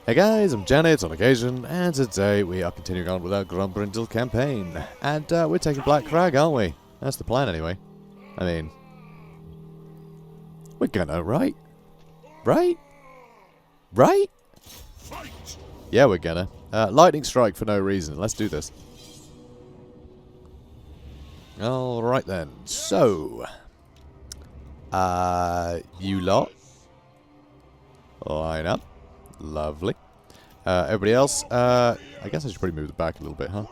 Hey guys, I'm Janet on occasion, and today we are continuing on with our Grombrindal Campaign. And we're taking Black Crag, aren't we? That's the plan anyway. I mean, we're gonna, right? Right? Right? Yeah, we're gonna. Lightning strike for no reason. Let's do this. Alright then. So, you lot, line up. Lovely. Everybody else, I guess I should probably move it back a little bit, huh?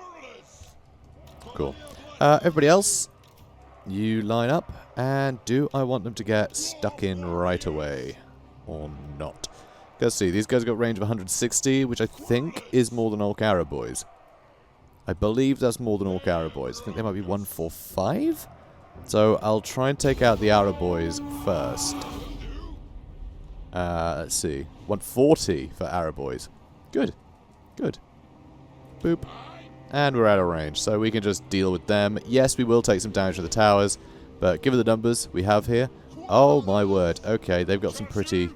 Cool. Everybody else, you line up, and do I want them to get stuck in right away? Or not? Let's see, these guys got range of 160, which I think is more than Orc Arrow Boys. I believe that's more than Orc Arrow Boys. I think they might be 145? So I'll try and take out the Arrow Boys first. Let's see. 140 for Arrow Boys. Good. Good. Boop. And we're out of range, so we can just deal with them. Yes, we will take some damage to the towers, but given the numbers we have here... Oh, my word. Okay, they've got some pretty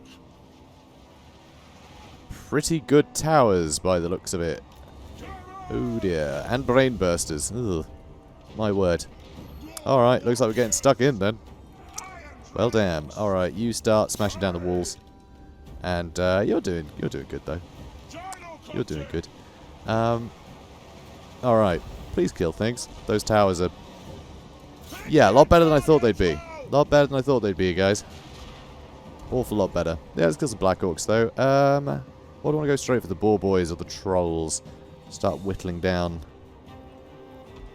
good towers by the looks of it. Oh, dear. And brain bursters. Ugh. My word. Alright, looks like we're getting stuck in, then. Well, damn. Alright, you start smashing down the walls. And you're doing good though. You're doing good. Alright, please kill things. Those towers are, yeah, a lot better than I thought they'd be. A lot better than I thought they'd be, guys. Awful lot better. Yeah, let's kill some Black Orcs though. Or do I want to go straight for the Boar Boys or the Trolls? Start whittling down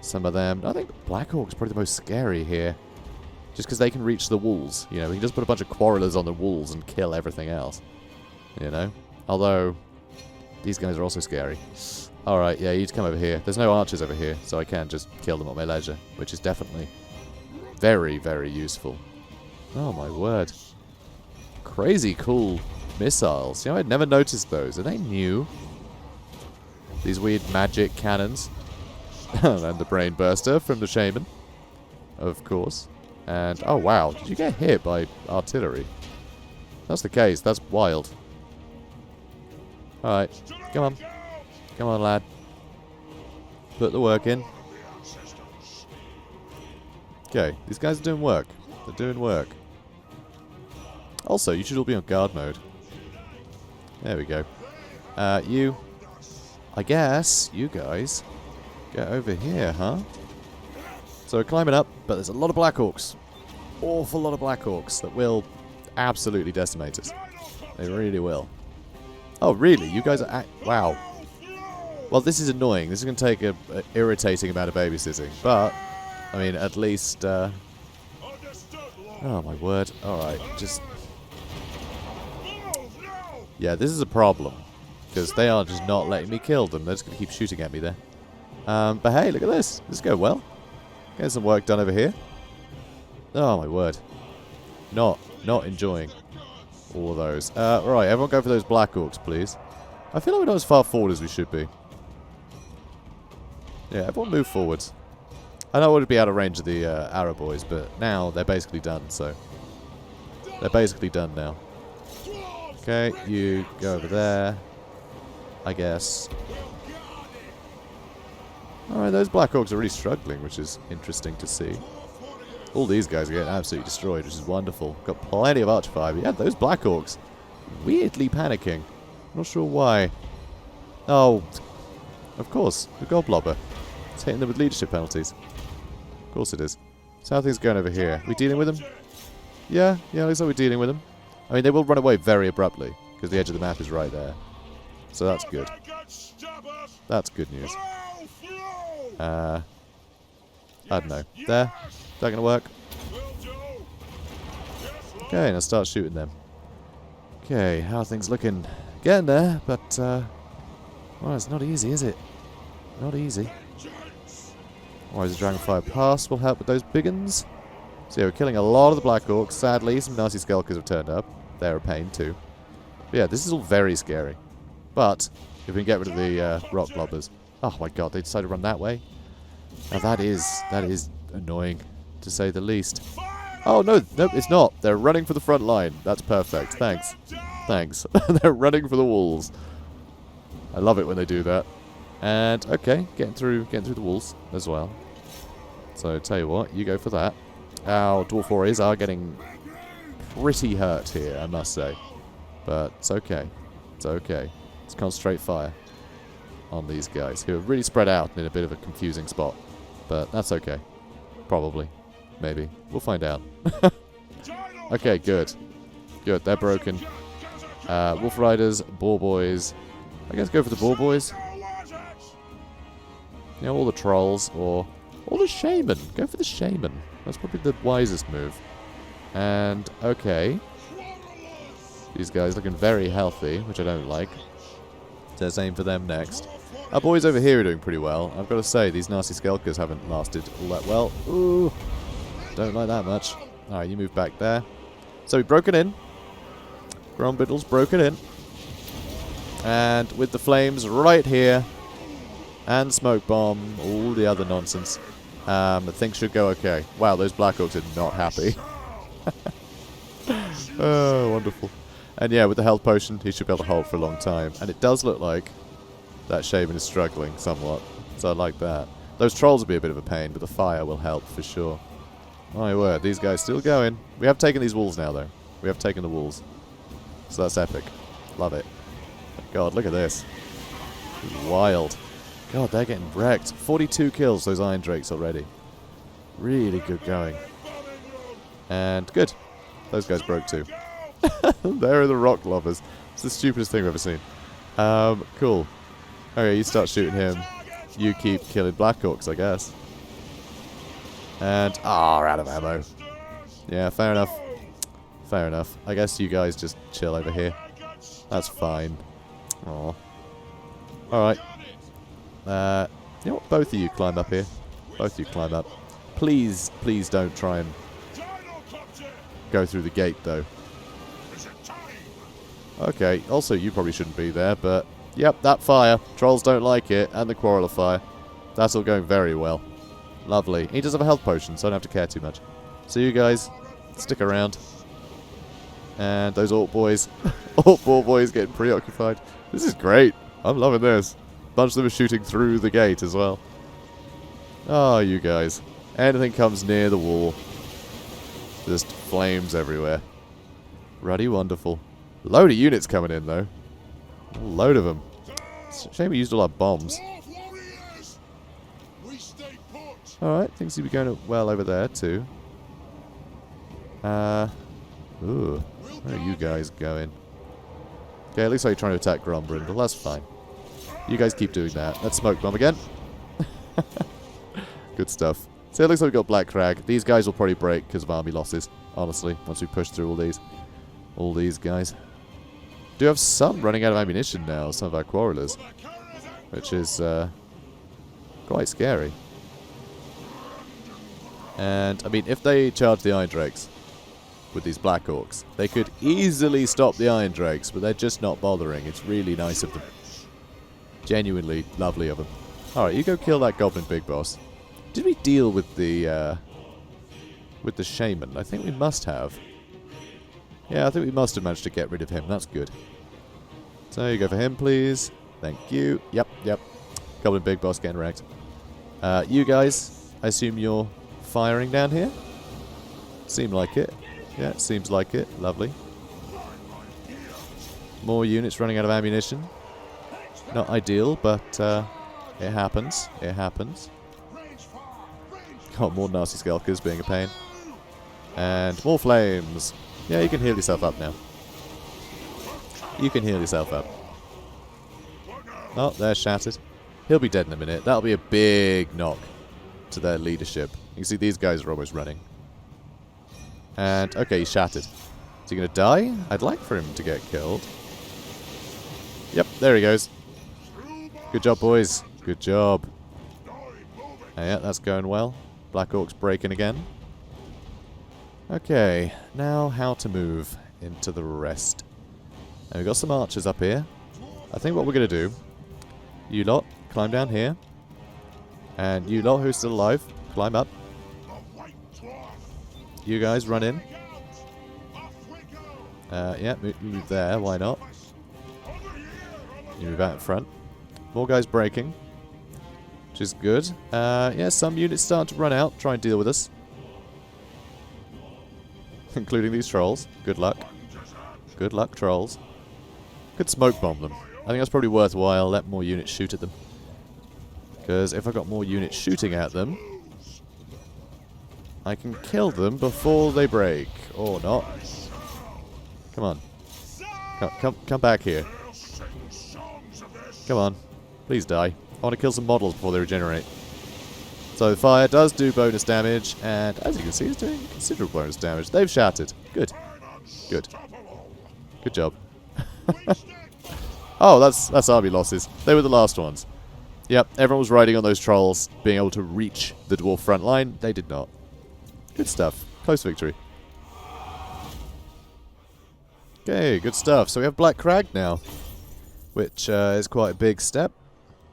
some of them. I think Black Orcs probably the most scary here. Just because they can reach the walls, you know. We can just put a bunch of Quarrelers on the walls and kill everything else, you know. Although, these guys are also scary. Alright, yeah, you need to come over here. There's no archers over here, so I can just kill them at my leisure, which is definitely very, very useful. Oh my word. Crazy cool missiles. You know, I'd never noticed those. Are they new? These weird magic cannons. And the brain burster from the shaman, of course. And, oh wow, did you get hit by artillery? If that's the case, that's wild. Alright, come on. Come on, lad. Put the work in. Okay, these guys are doing work. They're doing work. Also, you should all be on guard mode. There we go. You, I guess, you guys, get over here, huh? So we're climbing up, but there's a lot of Black Orcs. Awful lot of Black Orcs that will absolutely decimate us. They really will. Oh, really? You guys are... wow. Well, this is annoying. This is going to take a irritating amount of babysitting. But, I mean, at least... oh, my word. Alright, just... yeah, this is a problem. Because they are just not letting me kill them. They're just going to keep shooting at me there. But hey, look at this. This is going well. Getting some work done over here. Oh my word. Not enjoying all of those. Right, everyone go for those Black Orcs, please. I feel like we're not as far forward as we should be. Yeah, everyone move forwards. I know it would be out of range of the Arrow Boys, but now they're basically done, so... they're basically done now. Okay, you go over there. I guess. Alright, those Black Orcs are really struggling, which is interesting to see. All these guys are getting absolutely destroyed, which is wonderful. Got plenty of Archer Fire. Yeah, those Black Orcs weirdly panicking. Not sure why. Oh, of course, the Goblobber. It's hitting them with leadership penalties. Of course it is. So how are things going over here? We dealing with them? Yeah, looks like we're dealing with them. I mean, they will run away very abruptly, because the edge of the map is right there. So that's good. That's good news. I don't know. There. Is that going to work? Okay, now start shooting them. Okay, how are things looking? Getting there, but, well, it's not easy, is it? Not easy. Why, the Dragonfire Pass will help with those big uns. So yeah, we're killing a lot of the Black Orcs. Sadly, some nasty Skelkers have turned up. They're a pain, too. But yeah, this is all very scary. But, if we can get rid of the rock blobbers... oh my god, they decided to run that way? Now that is annoying, to say the least. Oh, no, it's not. They're running for the front line. That's perfect. Thanks. They're running for the walls. I love it when they do that. And, okay, getting through the walls as well. So, tell you what, you go for that. Our Dwarf Warriors are getting pretty hurt here, I must say. But it's okay. It's okay. Let's concentrate fire on these guys, who are really spread out in a bit of a confusing spot. But that's okay. Probably. Maybe. We'll find out. Okay, good. Good, they're broken. Wolf Riders, Boar Boys. I guess go for the Boar Boys. You know, all the Trolls, or the Shaman. Go for the Shaman. That's probably the wisest move. And, okay. These guys looking very healthy, which I don't like. So let's aim for them next. Our boys over here are doing pretty well. I've got to say, these nasty Skelkers haven't lasted all that well. Ooh, don't like that much. Alright, you move back there. So we've broken in. Grombrindal's broken in. And with the flames right here, and smoke bomb, all the other nonsense, things should go okay. Wow, those Black Orcs are not happy. Oh, wonderful. And yeah, with the health potion, he should be able to hold for a long time. And it does look like that Shaman is struggling somewhat. So I like that. Those trolls will be a bit of a pain, but the fire will help for sure. My word, these guys still going. We have taken these walls now, though. We have taken the walls. So that's epic. Love it. God, look at this. Wild. God, they're getting wrecked. 42 kills, those Iron Drakes already. Really good going. And good. Those guys broke too. There are the rock lovers. It's the stupidest thing I've ever seen. Cool. Okay, you start shooting him. You keep killing Black Orcs, I guess. And, we're out of ammo. Yeah, fair enough. Fair enough. I guess you guys just chill over here. That's fine. Aw. Alright. You know what? Both of you climb up here. Both of you climb up. Please, please don't try and go through the gate, though. Okay, also, you probably shouldn't be there, but... Yep, that fire. Trolls don't like it, and the quarrel of fire. That's all going very well. Lovely. He does have a health potion, so I don't have to care too much. So you guys, stick around. And those Orc boys. Orc Boar boys getting preoccupied. This is great. I'm loving this. A bunch of them are shooting through the gate as well. Oh, you guys. Anything comes near the wall. Just flames everywhere. Ruddy wonderful. Load of units coming in, though. A load of them. Shame we used all our bombs. Alright, things seem to be going well over there, too. Ooh. Where are you guys going? Okay, it looks like you're trying to attack Grombrindal. That's fine. You guys keep doing that. Let's smoke bomb again. Good stuff. So it looks like we've got Black Crag. These guys will probably break because of army losses, honestly, once we push through all these. All these guys. Do have some running out of ammunition now, some of our quarrelers. Which is quite scary. And, I mean, if they charge the Iron Drakes with these Black Orcs, they could easily stop the Iron Drakes, but they're just not bothering. It's really nice of them. Genuinely lovely of them. Alright, you go kill that Goblin Big Boss. Did we deal with the Shaman? I think we must have. Yeah, I think we must have managed to get rid of him. That's good. So you go for him, please. Thank you. Yep. Goblin Big Boss getting wrecked. You guys, I assume you're firing down here? Seem like it. Yeah, it seems like it. Lovely. More units running out of ammunition. Not ideal, but it happens. It happens. Got more nasty Skelkers being a pain. And more flames. Yeah, you can heal yourself up now. You can heal yourself up. Oh, they're shattered. He'll be dead in a minute. That'll be a big knock to their leadership. You can see these guys are almost running. And, okay, he's shattered. Is he going to die? I'd like for him to get killed. Yep, there he goes. Good job, boys. Good job. Yeah, that's going well. Black Orcs breaking again. Okay, now how to move into the rest. Now we've got some archers up here. I think what we're going to do, you lot, climb down here. And you lot who's still alive, climb up. You guys run in. Yeah, move there, why not? You move out in front. More guys breaking. Which is good. Yeah, some units start to run out. Try and deal with us. Including these trolls. Good luck. Good luck, trolls. Could smoke bomb them. I think that's probably worthwhile. Let more units shoot at them. Because if I got more units shooting at them, I can kill them before they break. Or not. Come on. Come back here. Come on. Please die. I want to kill some models before they regenerate. So fire does do bonus damage, and as you can see, it's doing considerable bonus damage. They've shattered. Good. Good. Good job. Oh, that's army losses. They were the last ones. Yep, everyone was riding on those trolls, being able to reach the dwarf front line. They did not. Good stuff. Close victory. Okay, good stuff. So we have Black Crag now, which is quite a big step.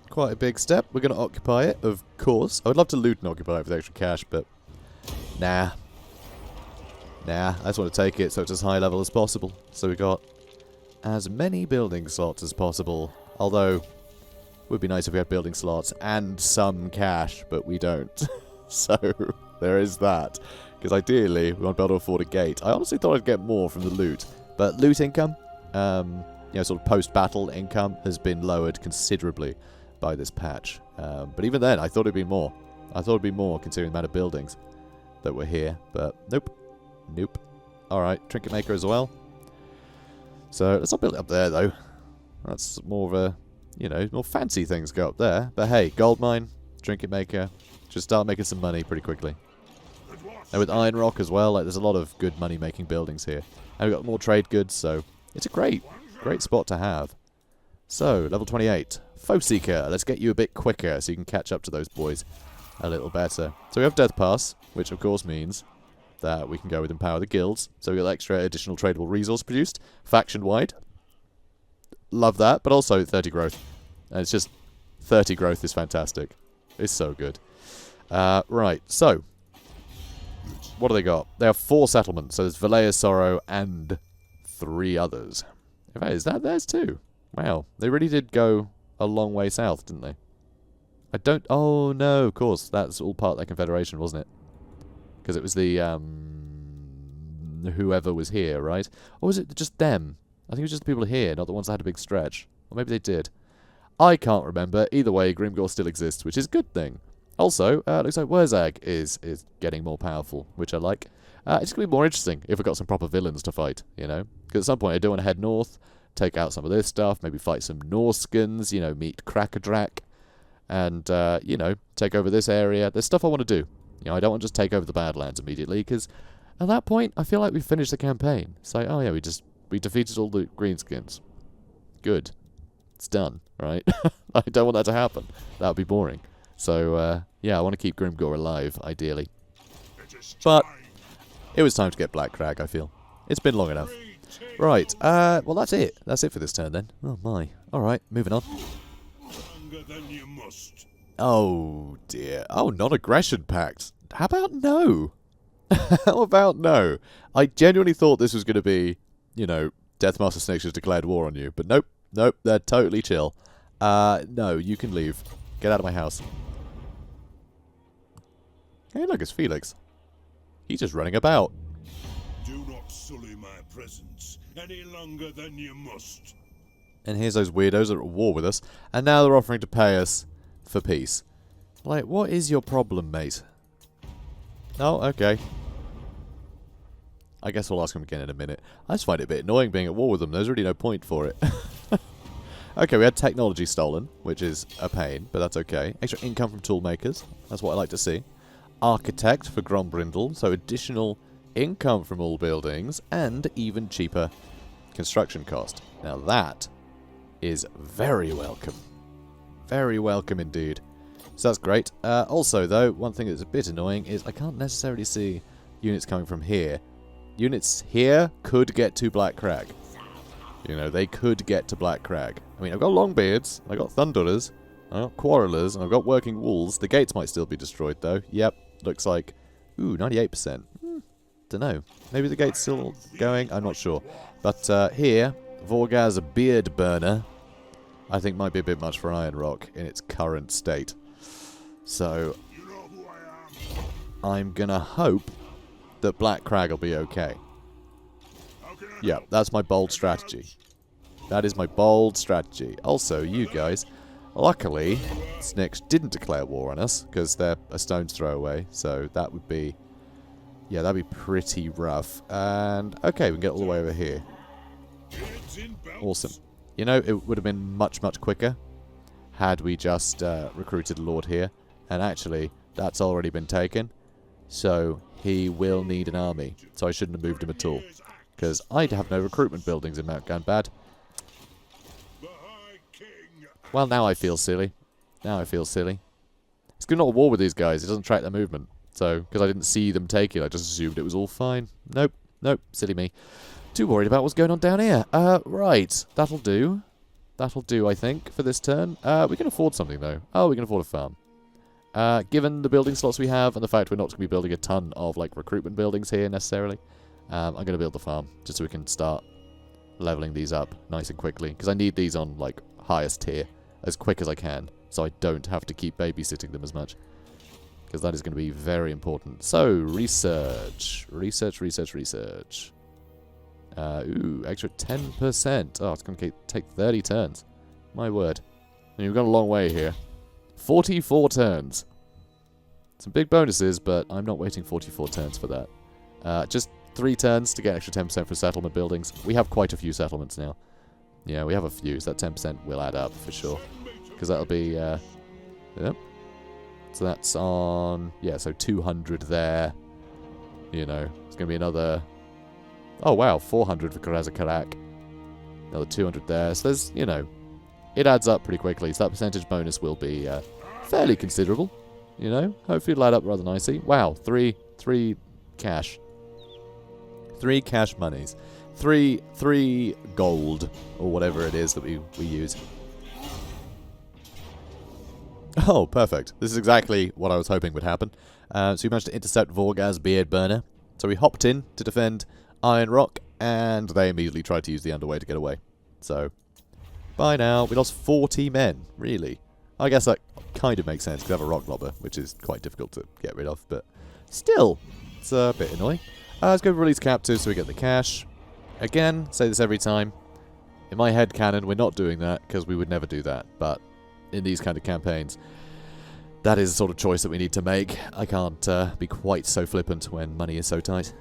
Quite a big step. We're going to occupy it, of course. I would love to loot and occupy it with extra cash, but nah. Nah, I just want to take it so it's as high level as possible. So we got as many building slots as possible. Although, it would be nice if we had building slots and some cash, but we don't. So, there is that. Because ideally, we want to be able to afford a gate. I honestly thought I'd get more from the loot. But loot income, you know, sort of post-battle income has been lowered considerably by this patch. But even then, I thought it'd be more. I thought it'd be more considering the amount of buildings that were here. But nope. Nope. Alright, Trinket Maker as well. So, let's not build it up there, though. That's more of a, you know, more fancy things go up there. But hey, Gold Mine, Trinket Maker, just start making some money pretty quickly. And with Iron Rock as well, like there's a lot of good money-making buildings here. And we've got more trade goods, so it's a great spot to have. So, level 28. Foe Seeker, let's get you a bit quicker so you can catch up to those boys a little better. So we have Death Pass, which of course means that we can go with Empower the Guilds. So we got extra additional tradable resource produced, faction-wide. Love that, but also 30 growth. And it's just, 30 growth is fantastic. It's so good. Right, so, what do they got? They have 4 settlements, so there's Valea's Sorrow and 3 others. In fact, is that theirs too? Wow, they really did go a long way south, didn't they? I don't... Oh, no, of course. That's all part of their confederation, wasn't it? Because it was the, whoever was here, right? Or was it just them? I think it was just the people here, not the ones that had a big stretch. Or maybe they did. I can't remember. Either way, Grimgor still exists, which is a good thing. Also, looks like Wurzag is getting more powerful, which I like. It's going to be more interesting if we've got some proper villains to fight, you know? Because at some point I do want to head north, take out some of this stuff, maybe fight some Norskins, you know, meet Krakadrak, and, you know, take over this area. There's stuff I want to do. You know, I don't want to just take over the Badlands immediately, because at that point, I feel like we've finished the campaign. It's like, oh yeah, we defeated all the Greenskins. Good. It's done, right? I don't want that to happen. That would be boring. So, yeah, I want to keep Grimgor alive, ideally. But it was time to get Black Crag, I feel. It's been long enough. Right, well, that's it. That's it for this turn, then. Oh, my. Alright, moving on. Oh, dear. Oh, non-aggression pact. How about no? How about no? I genuinely thought this was going to be, you know, Deathmaster Snakes has declared war on you. But nope. Nope, they're totally chill. No, you can leave. Get out of my house. Hey, look, it's Felix. He's just running about. Do not sully my presence any longer than you must. And here's those weirdos that are at war with us. And now they're offering to pay us for peace. Like, what is your problem, mate? Oh, okay. I guess we'll ask him again in a minute. I just find it a bit annoying being at war with them. There's really no point for it. Okay, we had technology stolen, which is a pain, but that's okay. Extra income from toolmakers. That's what I like to see. Architect for Grombrindal, so additional income from all buildings, and even cheaper construction cost. Now that is very welcome. Very welcome indeed. So that's great. Also, though, one thing that's a bit annoying is I can't necessarily see units coming from here. Units here could get to Black Crag. You know, they could get to Black Crag. I mean, I've got Longbeards, I've got Thunderers, I've got Quarrelers, and I've got Working Wolves. The gates might still be destroyed, though. Yep, looks like... Ooh, 98%. Dunno. Maybe the gate's still going? I'm not sure. But here, Vorgaz Beard Burner I think might be a bit much for Iron Rock in its current state. So, You know who I am? I'm gonna hope that Black Crag will be okay. How can I Yeah, help? that's my bold strategy. That is my bold strategy. Also, you guys, luckily, Snicks didn't declare war on us, because they're a stone's throw away, so that would be... Yeah, that'd be pretty rough. And, okay, we can get all the way over here. Heads inbound. Awesome. You know, it would have been much, much quicker had we just recruited a lord here. And actually, that's already been taken. So, he will need an army. So I shouldn't have moved him at all. Because I'd have no recruitment buildings in Mount Ganbad. The High King. Well, now I feel silly. Now I feel silly. It's good not to war with these guys. It doesn't track their movement. So, because I didn't see them take it, I just assumed it was all fine. Nope. Nope. Silly me. Too worried about what's going on down here. Right. That'll do. That'll do, I think, for this turn. We can afford something, though. Oh, we can afford a farm. Given the building slots we have and the fact we're not going to be building a ton of, like, recruitment buildings here, necessarily, I'm going to build the farm, just so we can start leveling these up nice and quickly. Because I need these on, like, highest tier as quick as I can, so I don't have to keep babysitting them as much. Because that is going to be very important. So, research. Research, research, research. Ooh, extra 10%. Oh, it's going to take 30 turns. My word. I mean, we've got a long way here. 44 turns. Some big bonuses, but I'm not waiting 44 turns for that. Just 3 turns to get extra 10% for settlement buildings. We have quite a few settlements now. Yeah, we have a few, so that 10% will add up for sure. Because that'll be, yep. So that's on, yeah, so 200 there. You know, it's going to be another, oh wow, 400 for Karaz Ankor. Another 200 there. So there's, you know, it adds up pretty quickly. So that percentage bonus will be fairly considerable. You know, hopefully it'll add up rather nicely. Wow, three cash. 3 cash monies. 3 gold, or whatever it is that we use. Oh, perfect. This is exactly what I was hoping would happen. So we managed to intercept Vorgaz's Beard Burner. So we hopped in to defend Iron Rock, and they immediately tried to use the underway to get away. So, bye now. We lost 40 men, really. I guess that kind of makes sense, because I have a rock lobber, which is quite difficult to get rid of, but still, it's a bit annoying. Let's go release captives so we get the cash. Again, say this every time. In my head canon, we're not doing that, because we would never do that, but in these kind of campaigns, that is the sort of choice that we need to make. I can't be quite so flippant when money is so tight.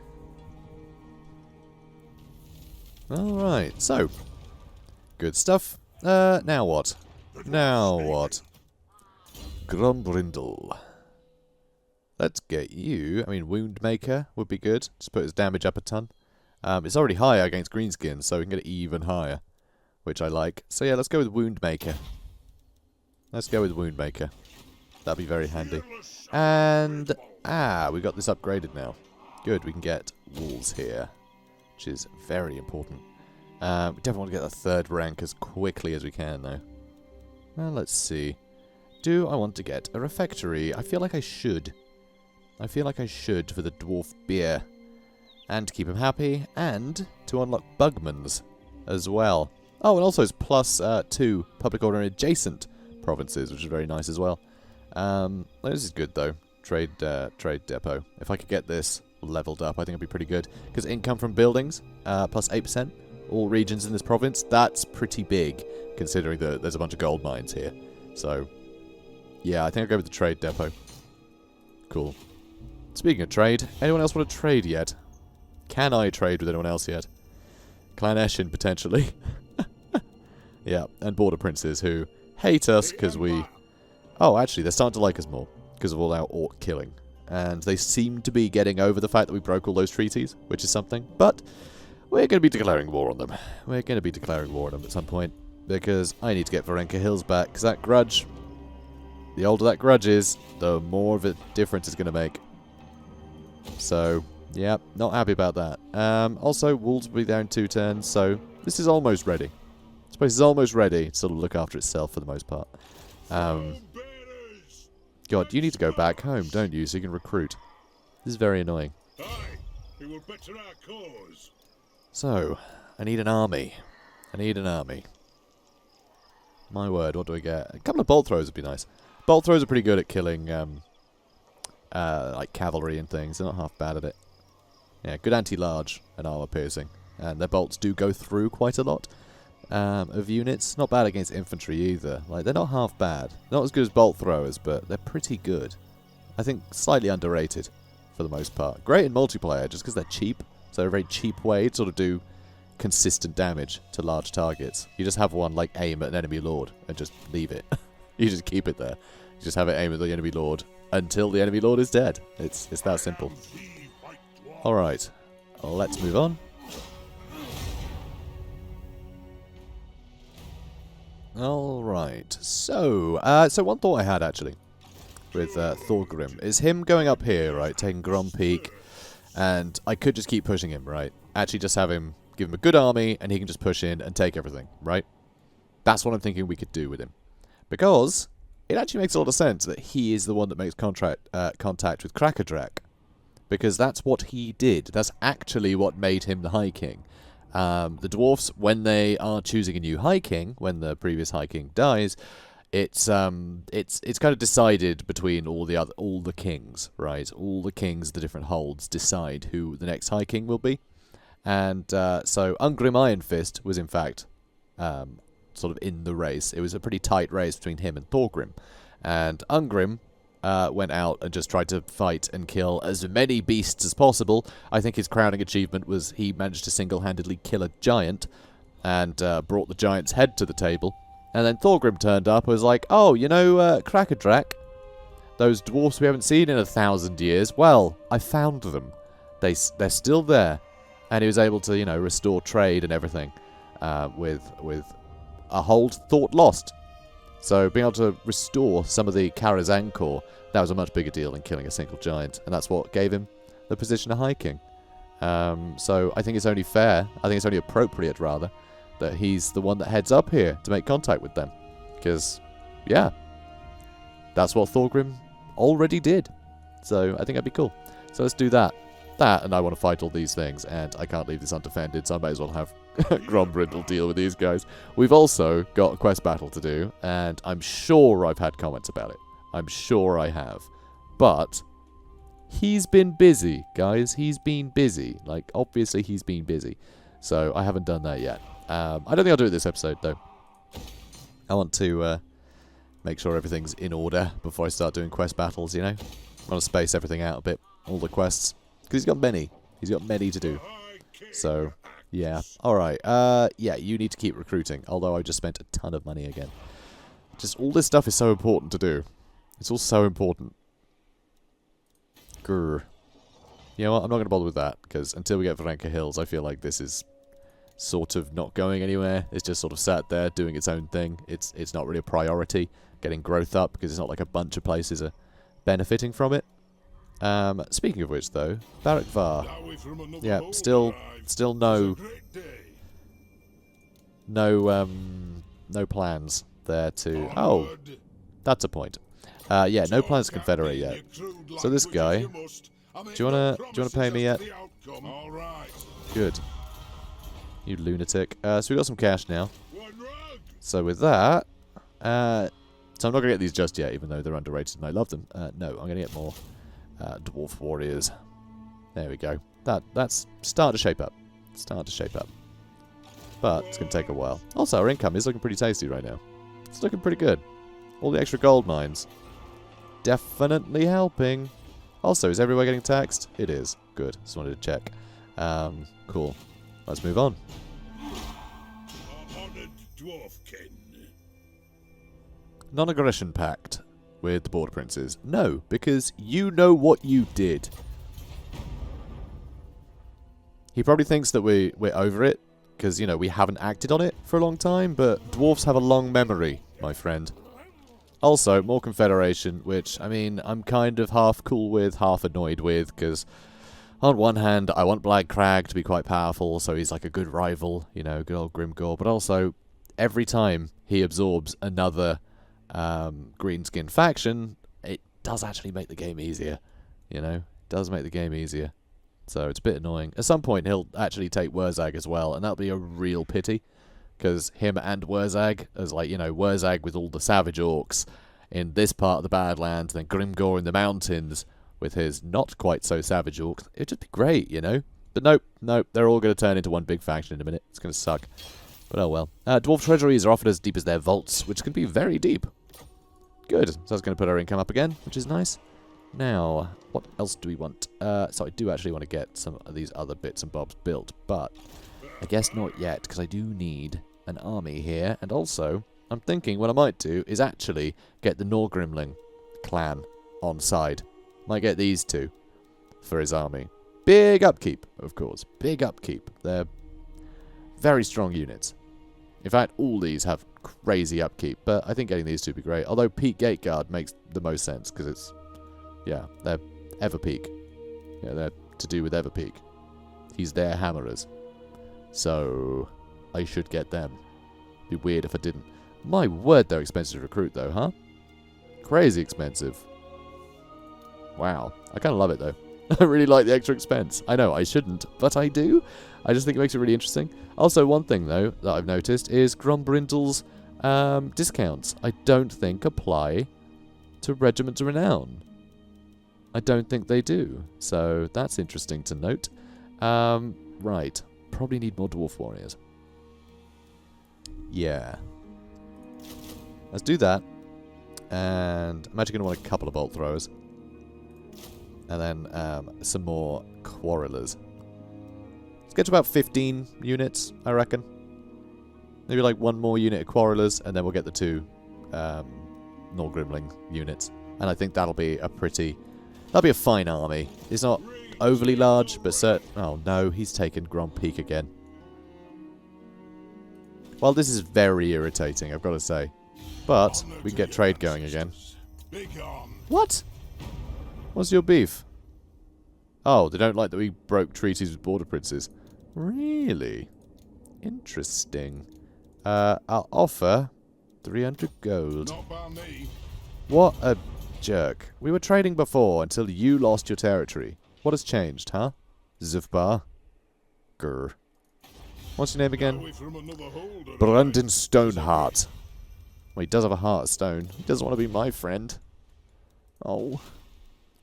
Alright, so, good stuff. Now what? Now what? Grombrindal. Let's get you. I mean, Wound Maker would be good. Just put his damage up a ton. It's already higher against Greenskins, so we can get it even higher, which I like. So yeah, let's go with Wound Maker. Let's go with Wound Maker. That'd be very handy. And, we got this upgraded now. Good, we can get walls here, which is very important. We definitely want to get the 3rd rank as quickly as we can, though. Well, let's see. Do I want to get a refectory? I feel like I should. I feel like I should for the dwarf beer. And to keep him happy, and to unlock Bugmans as well. Oh, and also it's plus 2 public order adjacent provinces, which is very nice as well. This is good though. Trade depot. If I could get this leveled up, I think it'd be pretty good. Because income from buildings, plus 8%. All regions in this province. That's pretty big, considering that there's a bunch of gold mines here. So, yeah, I think I'll go with the trade depot. Cool. Speaking of trade, anyone else want to trade yet? Can I trade with anyone else yet? Clan Eshin, potentially. Yeah, and border princes who hate us because we... Oh, actually, they're starting to like us more because of all our orc killing. And they seem to be getting over the fact that we broke all those treaties, which is something. But we're going to be declaring war on them. We're going to be declaring war on them at some point. Because I need to get Varenka Hills back. Because that grudge, the older that grudge is, the more of a difference it's going to make. So, yeah, not happy about that. Also, wolves will be there in 2 turns. So, this is almost ready. This place is almost ready to sort of look after itself for the most part. God, you need to go back home, don't you, so you can recruit. This is very annoying. Aye, it will better our cause. So, I need an army. I need an army. My word, what do we get? A couple of bolt throws would be nice. Bolt throws are pretty good at killing like cavalry and things. They're not half bad at it. Yeah, good anti-large and armor piercing. And their bolts do go through quite a lot of units. Not bad against infantry either. Like, they're not half bad. Not as good as bolt throwers, but they're pretty good. I think slightly underrated for the most part. Great in multiplayer just because they're cheap. So they're a very cheap way to sort of do consistent damage to large targets. You just have one like aim at an enemy lord and just leave it. You just keep it there. You just have it aim at the enemy lord until the enemy lord is dead. It's that simple. Alright, let's move on. Alright, so one thought I had actually with Thorgrim is him going up here, right, taking Grom Peak, and I could just keep pushing him, right? Actually just have him, give him a good army, and he can just push in and take everything, right? That's what I'm thinking we could do with him. Because it actually makes a lot of sense that he is the one that makes contact with Krakadrak. Because that's what he did. That's actually what made him the High King. The dwarfs, when they are choosing a new High King, when the previous High King dies, it's kind of decided between all the kings, right? All the kings, the different holds, decide who the next High King will be. And so Ungrim Iron Fist was in fact sort of in the race. It was a pretty tight race between him and Thorgrim. And Ungrim went out and just tried to fight and kill as many beasts as possible. I think his crowning achievement was he managed to single-handedly kill a giant and brought the giant's head to the table. And then Thorgrim turned up and was like, oh, you know, Krakadrak, those dwarfs we haven't seen in 1,000 years, well, I found them. They're still there. And he was able to, you know, restore trade and everything with a hold thought lost. So being able to restore some of the Karaz Ankor, that was a much bigger deal than killing a single giant. And that's what gave him the position of High King. So I think it's only fair, I think it's only appropriate, rather, that he's the one that heads up here to make contact with them. Because, yeah, that's what Thorgrim already did. So I think that'd be cool. So let's do that. That, and I want to fight all these things, and I can't leave this undefended, so I may as well have Grombrindal deal with these guys. We've also got a quest battle to do, and I'm sure I've had comments about it. I'm sure I have. But he's been busy, guys. He's been busy. Like, obviously he's been busy. So I haven't done that yet. I don't think I'll do it this episode, though. I want to make sure everything's in order before I start doing quest battles, you know? I want to space everything out a bit, all the quests. Because he's got many. He's got many to do. So, yeah. Alright. Yeah, you need to keep recruiting. Although I just spent a ton of money again. Just all this stuff is so important to do. It's all so important. Grr. You know what? I'm not going to bother with that. Because until we get Varenka Hills, I feel like this is sort of not going anywhere. It's just sort of sat there doing its own thing. It's not really a priority. Getting growth up. Because it's not like a bunch of places are benefiting from it. Speaking of which, though, Barak Var. Yeah, still no plans there to. Oh, that's a point. Yeah, no plans to confederate yet. So this guy, do you wanna pay me yet? Good. You lunatic. So we got some cash now. So with that, so I'm not gonna get these just yet, even though they're underrated and I love them. No, I'm gonna get more. Dwarf warriors. There we go. That's starting to shape up. Starting to shape up. But it's going to take a while. Also, our income is looking pretty tasty right now. It's looking pretty good. All the extra gold mines. Definitely helping. Also, is everywhere getting taxed? It is. Good. Just wanted to check. Cool. Let's move on. Non-aggression pact with the Border Princes. No, because you know what you did. He probably thinks that we're over it, because, you know, we haven't acted on it for a long time, but dwarfs have a long memory, my friend. Also, more confederation, which, I mean, I'm kind of half cool with, half annoyed with, because on one hand, I want Black Crag to be quite powerful, so he's like a good rival, you know, good old Grimgor, but also, every time he absorbs another greenskin faction, it does actually make the game easier, you know, it does make the game easier, so it's a bit annoying. At some point he'll actually take Wurzag as well, and that'll be a real pity, because him and Wurzag, as like, you know, Wurzag with all the savage orcs in this part of the Badlands, then Grimgor in the mountains with his not quite so savage orcs. It'd just be great, you know? But nope, they're all going to turn into one big faction in a minute. It's going to suck. But oh well. Dwarf treasuries are often as deep as their vaults, which can be very deep. Good. So that's going to put our income up again, which is nice. Now, what else do we want? So I do actually want to get some of these other bits and bobs built, but I guess not yet, because I do need an army here. And also, I'm thinking what I might do is actually get the Norgrimling clan on side. Might get these two for his army. Big upkeep, of course. Big upkeep. They're very strong units. In fact, all these have crazy upkeep, but I think getting these two would be great. Although Peak Gateguard makes the most sense, because it's, yeah, they're Everpeak. Yeah, they're to do with Everpeak. He's their hammerers. So, I should get them. Be weird if I didn't. My word, they're expensive to recruit, though, huh? Crazy expensive. Wow. I kind of love it, though. I really like the extra expense. I know, I shouldn't, but I do. I just think it makes it really interesting. Also, one thing, though, that I've noticed is Grombrindal's discounts, I don't think, apply to Regiment of Renown. I don't think they do. So, that's interesting to note. Right. Probably need more Dwarf Warriors. Yeah. Let's do that. And I'm actually going to want a couple of Bolt Throwers. And then some more Quarrelers. Let's get to about 15 units, I reckon. Maybe like one more unit of Quarrelers, and then we'll get the two Norgrimling units. And I think that'll be a pretty... That'll be a fine army. It's not overly large, but certain... Oh no, he's taken Grom Peak again. Well, this is very irritating, I've got to say. But we can get trade going again. What? What's your beef? Oh, they don't like that we broke treaties with border princes. Really? Interesting. I'll offer 300 gold. Not by me. What a jerk. We were trading before until you lost your territory. What has changed, huh? Zufbar? Grr. What's your name again? Brandon Stoneheart. Well, he does have a heart of stone. He doesn't want to be my friend. Oh.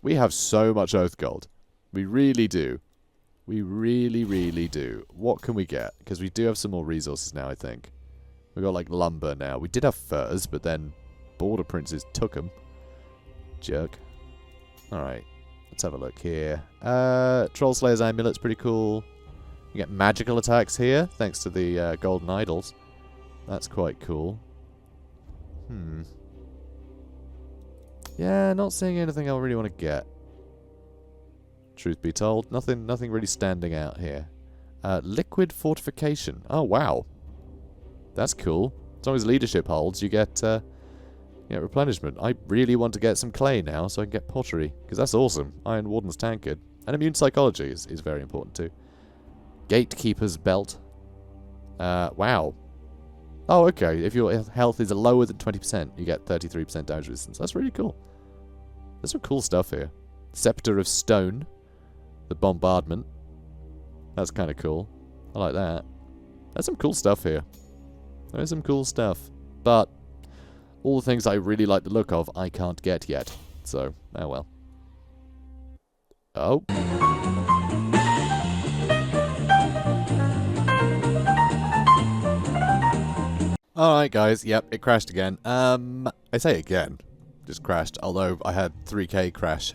We have so much oath gold. We really do. We really, really do. What can we get? Because we do have some more resources now, I think. We've got, like, lumber now. We did have furs, but then border princes took them. Jerk. Alright. Let's have a look here. Troll Slayer's Amulet's pretty cool. You get magical attacks here, thanks to the golden idols. That's quite cool. Yeah, not seeing anything I really want to get. Truth be told, nothing really standing out here. Liquid fortification. Oh, wow. That's cool. As long as leadership holds, you get replenishment. I really want to get some clay now so I can get pottery, because that's awesome. Iron Warden's tankard. And immune psychology is very important too. Gatekeeper's belt. Wow. Oh, okay. If your health is lower than 20%, you get 33% damage resistance. That's really cool. There's some cool stuff here. Scepter of Stone. The bombardment. That's kind of cool. I like that. There's some cool stuff here. There's some cool stuff. But all the things I really like the look of, I can't get yet. So, oh well. Oh. Alright guys, yep, it crashed again. I say again. Just crashed, although I had 3K crash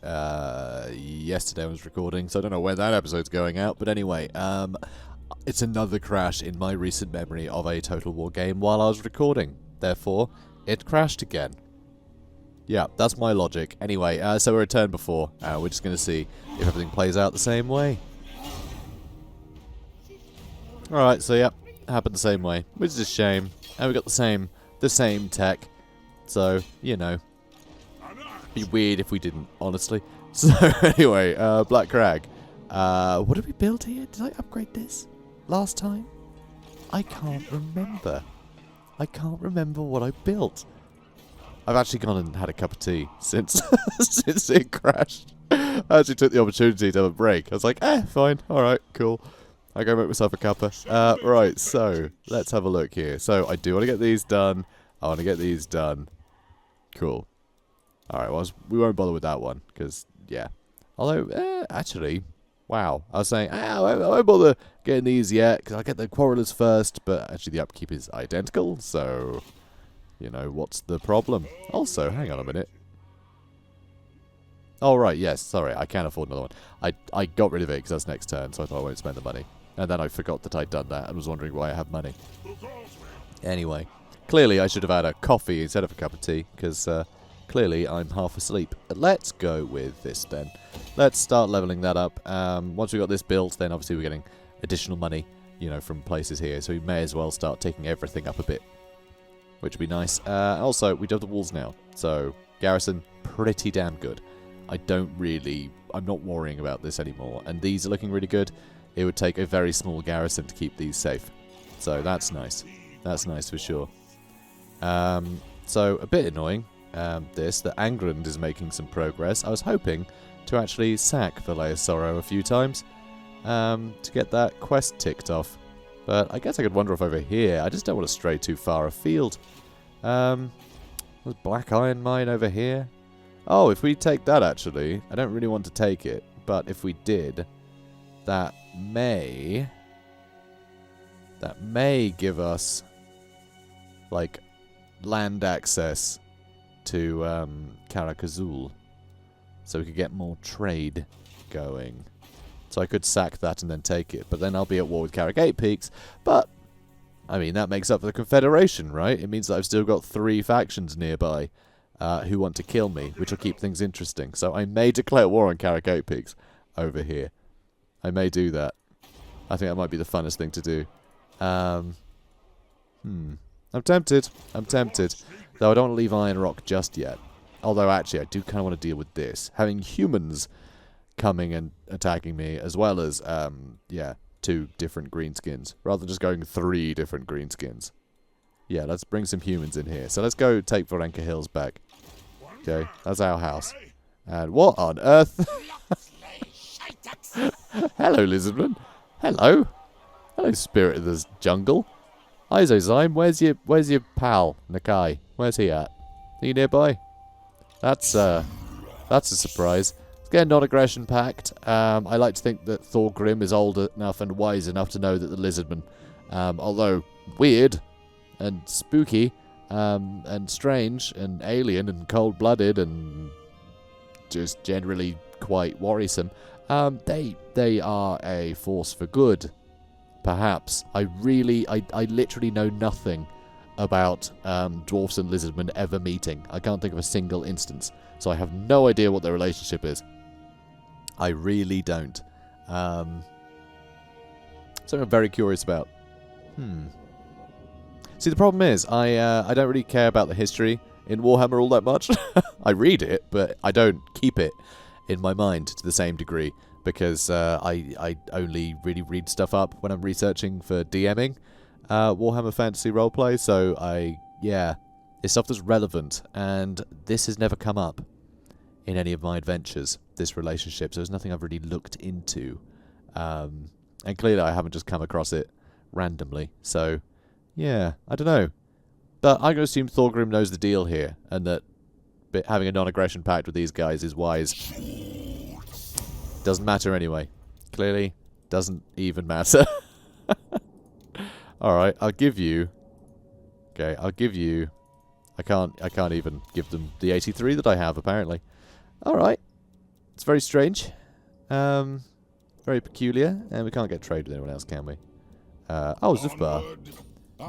yesterday I was recording, so I don't know where that episode's going out, but anyway, it's another crash in my recent memory of a Total War game while I was recording. Therefore, it crashed again. Yeah, that's my logic. Anyway, so we're a turn before. We're just going to see if everything plays out the same way. Alright, so yep, happened the same way, which is a shame. And we got the same tech. So, you know. Be weird if we didn't, honestly. So, anyway, Black Crag. What did we build here? Did I upgrade this last time? I can't remember. I can't remember what I built. I've actually gone and had a cup of tea since since it crashed. I actually took the opportunity to have a break. I was like, fine, alright, cool. I go make myself a cuppa. Right, so let's have a look here. So I do want to get these done. I want to get these done. Cool. Alright, well, we won't bother with that one, because, yeah. Although, actually, wow. I was saying, I won't bother getting these yet, because I'll get the quarrelers first, but actually the upkeep is identical, so, you know, what's the problem? Also, hang on a minute. Oh, right, yes, sorry, I can't afford another one. I got rid of it, because that's next turn, so I thought I won't spend the money. And then I forgot that I'd done that, and was wondering why I have money. Anyway, clearly I should have had a coffee instead of a cup of tea, because, clearly, I'm half asleep. Let's go with this, then. Let's start leveling that up. Once we've got this built, then obviously we're getting additional money, you know, from places here. So we may as well start taking everything up a bit, which would be nice. Also, we do have the walls now. So, garrison, pretty damn good. I'm not worrying about this anymore. And these are looking really good. It would take a very small garrison to keep these safe. So, that's nice. That's nice for sure. So, a bit annoying. That Angrand is making some progress. I was hoping to actually sack the Lay of Sorrow a few times to get that quest ticked off. But I guess I could wander off over here. I just don't want to stray too far afield. There's Black Iron Mine over here. Oh, if we take that actually, I don't really want to take it. But if we did, that may give us like land access to Karakazul, so we could get more trade going. So I could sack that and then take it, but then I'll be at war with Karagate Peaks. But I mean, that makes up for the Confederation, right? It means that I've still got 3 factions nearby who want to kill me, which will keep things interesting. So I may declare war on Karagate Peaks over here. I may do that. I think that might be the funnest thing to do. I'm tempted. I'm tempted. Though I don't want to leave Iron Rock just yet. Although, actually, I do kind of want to deal with this. Having humans coming and attacking me, as well as, 2 different greenskins. Rather than just going 3 different greenskins. Yeah, let's bring some humans in here. So let's go take Varenka Hills back. Okay, that's our house. And what on earth? Hello, Lizardman. Hello. Hello, spirit of the jungle. Hi, Zozyme. Where's your pal, Nakai? Where's he at? Are you nearby? That's a surprise. Let's get a non-aggression pact. I like to think that Thorgrim is old enough and wise enough to know that the Lizardman, although weird and spooky and strange and alien and cold-blooded and just generally quite worrisome, they are a force for good. Perhaps. I literally know nothing about dwarfs and lizardmen ever meeting. I can't think of a single instance. So I have no idea what their relationship is. I really don't. Something I'm very curious about. See, the problem is, I don't really care about the history in Warhammer all that much. I read it, but I don't keep it in my mind to the same degree. Because I only really read stuff up when I'm researching for DMing Warhammer Fantasy Roleplay, so it's stuff that's relevant, and this has never come up in any of my adventures, this relationship, so there's nothing I've really looked into. And clearly I haven't just come across it randomly, so yeah, I don't know. But I'm going to assume Thorgrim knows the deal here, and that having a non-aggression pact with these guys is wise. Doesn't matter anyway. Clearly, doesn't even matter. Alright, I'll give you... Okay, I'll give you... I can't even give them the 83 that I have, apparently. Alright. It's very strange. Very peculiar. And we can't get trade with anyone else, can we? Oh, Zufbar.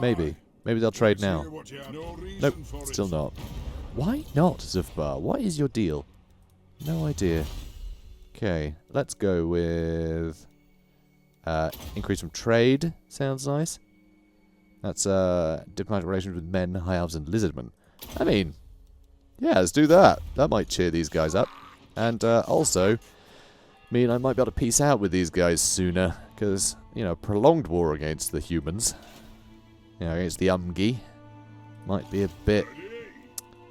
Maybe. Maybe they'll trade now. Nope, still not. Why not, Zufbar? What is your deal? No idea. Okay, let's go with increase from trade. Sounds nice. That's diplomatic relations with men, high elves, and lizardmen. I mean, yeah, let's do that. That might cheer these guys up, and also mean I might be able to peace out with these guys sooner, because you know, prolonged war against the humans, you know, against the umgi, might be a bit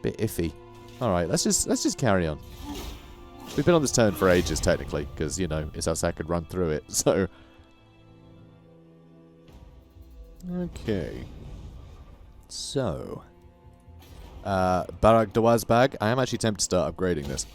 iffy. All right, let's just carry on. We've been on this turn for ages, technically, because, you know, Isaac could run through it, so... Okay. So. Barak Dawazbag. I am actually tempted to start upgrading this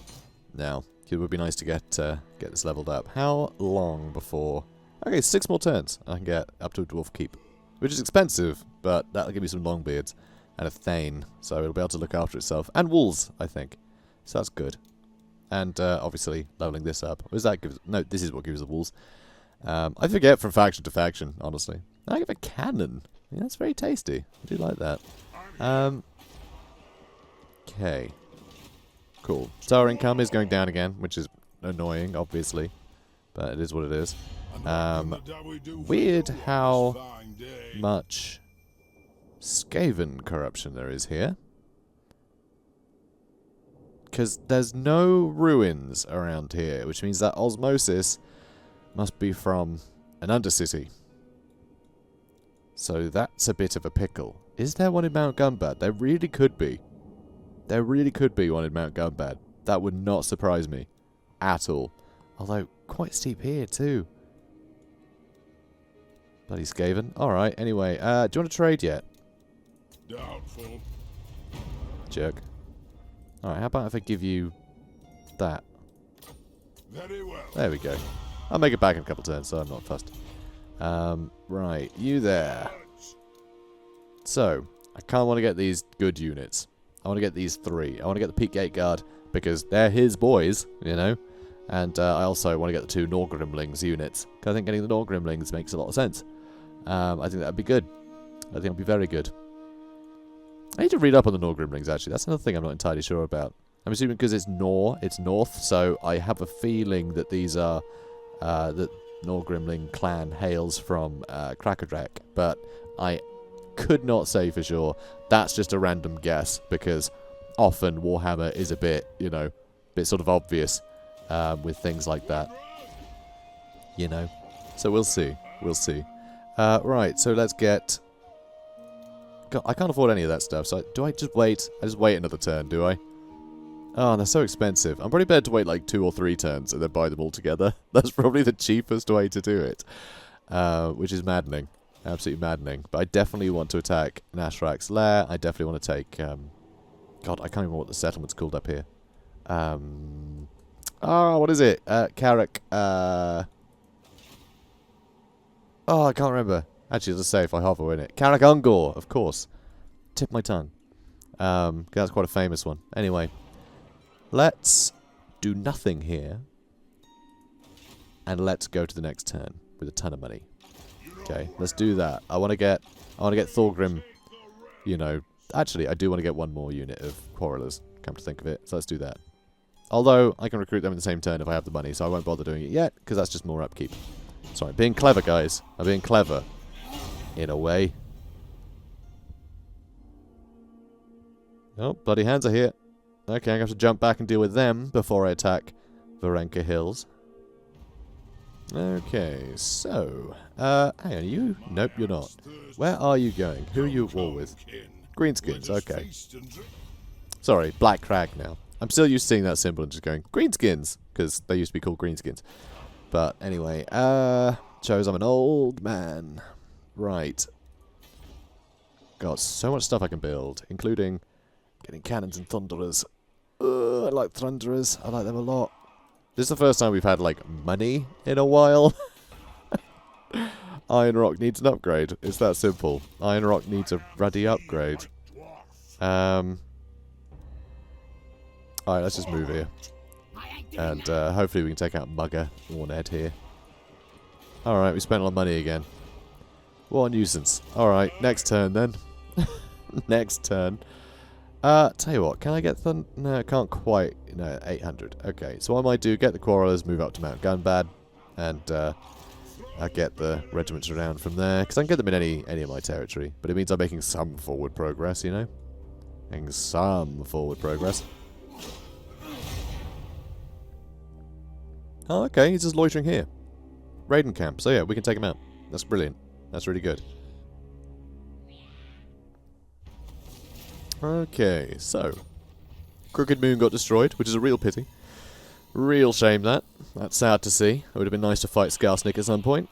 now. It would be nice to get this leveled up. How long before... Okay, 6 more turns. I can get up to a Dwarf Keep. Which is expensive, but that'll give me some Longbeards. And a Thane, so it'll be able to look after itself. And Wolves, I think. So that's good. And obviously, leveling this up. What does that give us? No, this is what gives the Wolves. I forget from faction to faction, honestly. I give a cannon. Yeah, that's very tasty. I do like that. Okay. Cool. Tower income is going down again, which is annoying, obviously. But it is what it is. Weird how much Skaven corruption there is here. Because there's no ruins around here, which means that osmosis must be from an undercity. So that's a bit of a pickle. Is there one in Mount Gunbad? There really could be. There really could be one in Mount Gunbad. That would not surprise me at all. Although, quite steep here too. Bloody Skaven. Alright, anyway. Do you want to trade yet? Doubtful. Jerk. Alright, how about if I give you that? Very well. There we go. I'll make it back in a couple turns, so I'm not fussed. Right, you there. So, I kind of want to get these good units. I want to get these 3. I want to get the Peak Gate Guard, because they're his boys, you know. And I also want to get the 2 Norgrimlings units, because I think getting the Norgrimlings makes a lot of sense. I think that would be good. I think it would be very good. I need to read up on the Norgrimlings, actually. That's another thing I'm not entirely sure about. I'm assuming because it's north, so I have a feeling that these are... that Norgrimling clan hails from Crag, but I could not say for sure. That's just a random guess, because often Warhammer is a bit, you know, bit sort of obvious with things like that. You know? So we'll see. We'll see. Right, so let's get... God, I can't afford any of that stuff, so do I just wait? I just wait another turn, do I? Oh, they're so expensive. I'm probably better to wait like 2 or 3 turns and then buy them all together. That's probably the cheapest way to do it. Which is maddening. Absolutely maddening. But I definitely want to attack Nashrak's lair. I definitely want to take... God, I can't remember what the settlement's called up here. Oh, what is it? Karak... Oh, I can't remember. Actually, let's say if I hover in it. Karaz Ankor, of course. Tip my tongue. That's quite a famous one. Anyway. Let's do nothing here. And let's go to the next turn with a ton of money. Okay, let's do that. I want to get Thorgrim, you know. Actually, I do want to get 1 more unit of Quarrelers, come to think of it. So let's do that. Although, I can recruit them in the same turn if I have the money, so I won't bother doing it yet, because that's just more upkeep. Sorry, being clever, guys. I'm being clever. In a way. Oh, bloody hands are here. Okay, I'm going to have to jump back and deal with them before I attack Varenka Hills. Okay, so... hang on, you? Nope, you're not. Where are you going? Who are you at war with? Greenskins, okay. Sorry, Black Crag now. I'm still used to seeing that symbol and just going, Greenskins! Because they used to be called Greenskins. But anyway, shows I'm an old man. Right. Got so much stuff I can build, including getting cannons and thunderers. I like thunderers. I like them a lot. This is the first time we've had, like, money in a while. Iron Rock needs an upgrade. It's that simple. Iron Rock needs a ruddy upgrade. Alright, let's just move here. And hopefully we can take out Mugger or Ned here. Alright, we spent a lot of money again. What a nuisance. Alright, next turn then. Next turn. Tell you what, can I get the... No, I can't quite... No, 800. Okay, so what I might do, get the Quarrelers, move up to Mount Gunbad, and I get the regiments around from there, because I can get them in any of my territory, but it means I'm making some forward progress, you know? Making some forward progress. Oh, okay, he's just loitering here. Raiden camp, so yeah, we can take him out. That's brilliant. That's really good. Okay, so. Crooked Moon got destroyed, which is a real pity. Real shame that. That's sad to see. It would have been nice to fight Skalsnik at some point.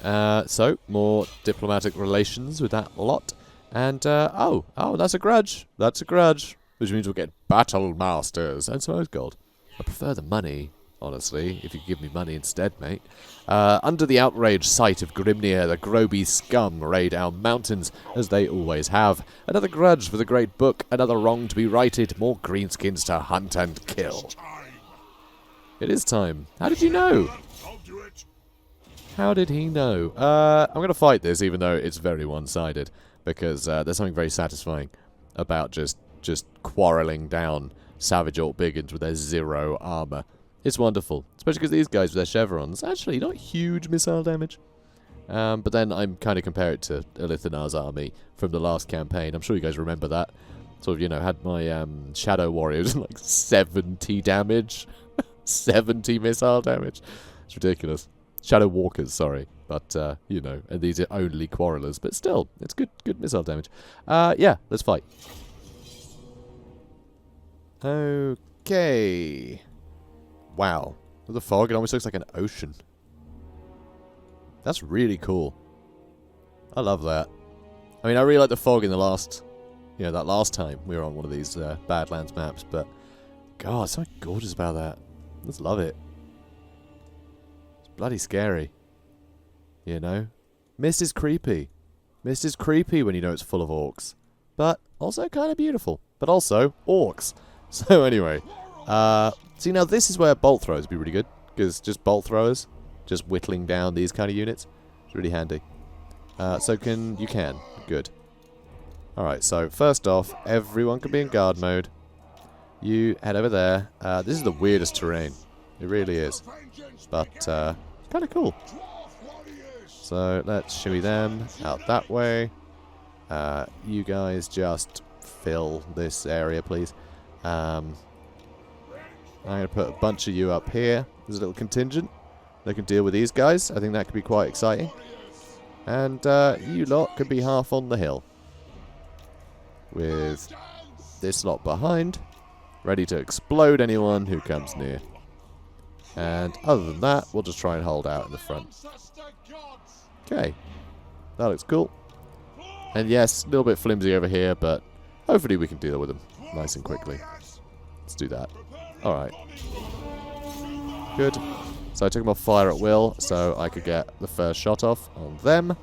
So, more diplomatic relations with that lot. And, oh, that's a grudge. That's a grudge. Which means we'll get battle masters and some gold. I prefer the money, honestly, if you give me money instead, mate. Under the outraged sight of Grimnir, the Grobi scum raid our mountains, as they always have. Another grudge for the great book, another wrong to be righted, more greenskins to hunt and kill. It is time. How did you know? How did he know? I'm going to fight this, even though it's very one-sided, because there's something very satisfying about just quarreling down savage orc biggins with their 0 armor. It's wonderful, especially because these guys with their chevrons, actually not huge missile damage. But then I'm kind of compare it to Alith Anar's army from the last campaign. I'm sure you guys remember that. Sort of, you know, had my shadow warriors like 70 damage, 70 missile damage. It's ridiculous. Shadow walkers, sorry, but you know, and these are only quarrelers, but still, it's good missile damage. Yeah, let's fight. Okay. Wow. With the fog, it almost looks like an ocean. That's really cool. I love that. I mean, I really like the fog in the last, you know, that last time we were on one of these Badlands maps, but God, something gorgeous about that. I just love it. It's bloody scary. You know? Mist is creepy. Mist is creepy when you know it's full of orcs. But also kind of beautiful. But also, orcs. So anyway, see now this is where bolt throwers would be really good, because just bolt throwers, just whittling down these kind of units, it's really handy. So you can, good. Alright, so first off, everyone can be in guard mode. You head over there. This is the weirdest terrain, it really is, but kind of cool. So let's shimmy them out that way. You guys just fill this area, please. I'm going to put a bunch of you up here. There's a little contingent. They can deal with these guys. I think that could be quite exciting. And you lot could be half on the hill. With this lot behind. Ready to explode anyone who comes near. And other than that, we'll just try and hold out in the front. Okay. That looks cool. And yes, a little bit flimsy over here, but hopefully we can deal with them nice and quickly. Let's do that. Alright. Good. So I took them off fire at will, so I could get the first shot off on them.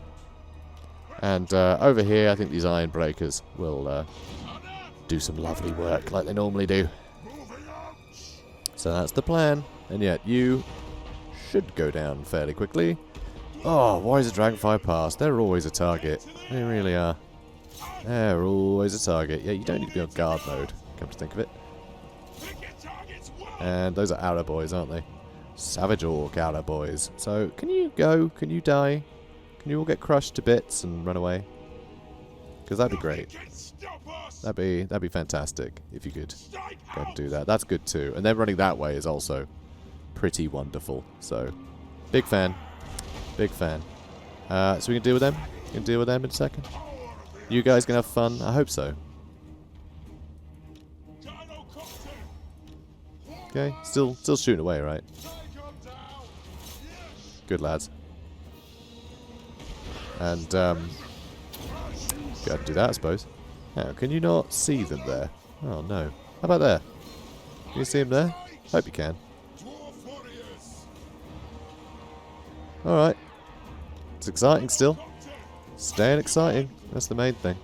And over here, I think these iron breakers will do some lovely work like they normally do. So that's the plan. And yet, you should go down fairly quickly. Oh, why is the Dragonfire Pass? They're always a target. They really are. They're always a target. Yeah, you don't need to be on guard mode, come to think of it. And those are Arrow boys, aren't they? Savage Orc Arrow boys. So, can you go? Can you die? Can you all get crushed to bits and run away? Because that'd be great. That'd be fantastic if you could go and do that. That's good too. And then running that way is also pretty wonderful. So, big fan. Big fan. So we can deal with them? We can deal with them in a second? You guys gonna have fun? I hope so. Okay, still shooting away, right? Good lads. And go ahead and do that, I suppose. Now, can you not see them there? Oh no. How about there? Can you see them there? Hope you can. Alright. It's exciting still. Staying exciting. That's the main thing.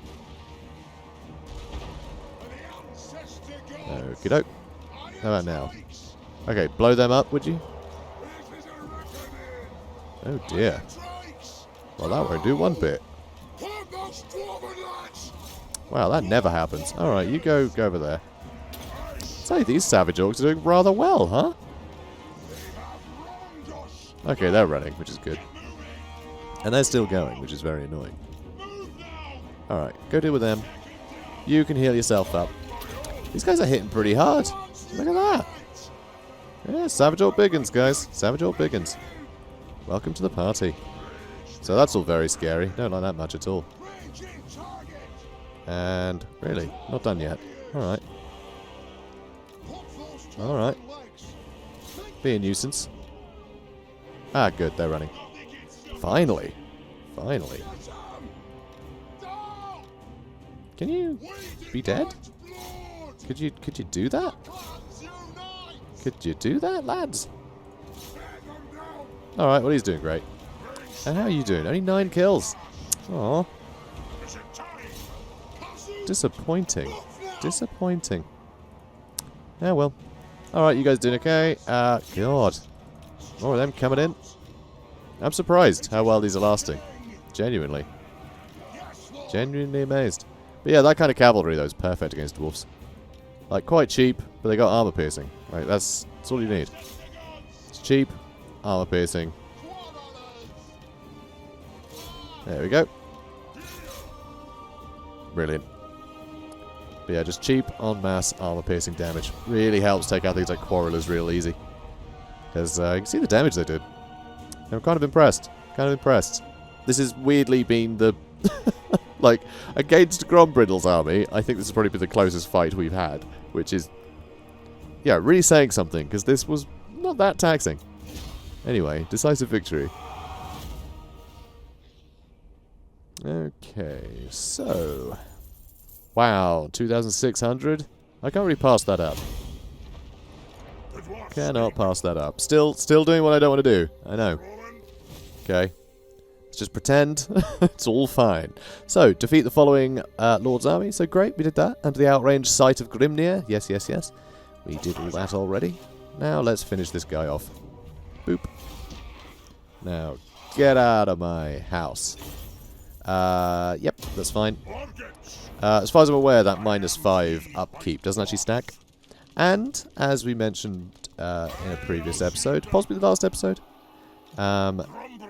Okie doke. How about now? Okay, blow them up, would you? Oh dear. Well, that won't do one bit. Wow, that never happens. Alright, you go over there. Say, these Savage Orcs are doing rather well, huh? Okay, they're running, which is good. And they're still going, which is very annoying. Alright, go deal with them. You can heal yourself up. These guys are hitting pretty hard. Look at that. Yeah, Savage Orc Biggins, guys. Savage Orc Biggins. Welcome to the party. So that's all very scary. Don't like that much at all. And, really, not done yet. Alright. Alright. Be a nuisance. Ah, good, they're running. Finally. Finally. Can you be dead? Could you do that? Could you do that, lads? Alright, well he's doing great. And how are you doing? Only 9 kills. Aww. Disappointing. Disappointing. Yeah, well. Alright, you guys doing okay? God. More of them coming in. I'm surprised how well these are lasting. Genuinely. Genuinely amazed. But yeah, that kind of cavalry, though, is perfect against dwarfs. Like, quite cheap, but they got armor piercing. Right, that's all you need. It's cheap, armor piercing. There we go. Brilliant. But yeah, just cheap, en masse, armor piercing damage. Really helps take out things like Quarrelers real easy. Because you can see the damage they did. I'm kind of impressed. Kind of impressed. This has weirdly been the... like, against Grombrindal's army, I think this has probably been the closest fight we've had. Which is... yeah, really saying something, because this was not that taxing. Anyway, decisive victory. Okay, so... wow, 2,600? I can't really pass that up. Cannot pass that up. Still doing what I don't want to do. I know. Okay. Let's just pretend it's all fine. So, defeat the following Lord's army. So great, we did that. Under the outranged sight of Grimnir. Yes, yes, yes. We did all that already. Now, let's finish this guy off. Boop. Now, get out of my house. Yep, that's fine. As far as I'm aware, that -5 upkeep doesn't actually stack. And, as we mentioned in a previous episode, possibly the last episode,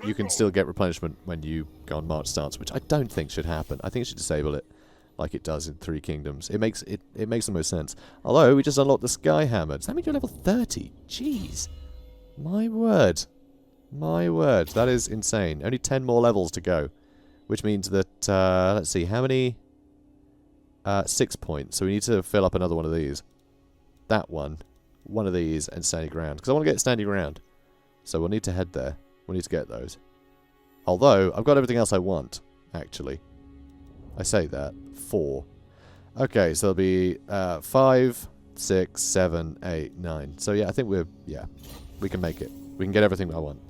you can still get replenishment when you go on March stance, which I don't think should happen. I think it should disable it, like it does in Three Kingdoms. It makes the most sense. Although, we just unlocked the Sky Hammer. Does that mean you're level 30? Jeez. My word. My word. That is insane. Only 10 more levels to go. Which means that, let's see, how many? 6 points. So we need to fill up another one of these. That one of these, and standing ground. Because I want to get standing ground. So we'll need to head there. We'll need to get those. Although, I've got everything else I want, actually. I say that. 4. Okay, so there'll be 5, 6, 7, 8, 9. So yeah, I think we can make it. We can get everything I want.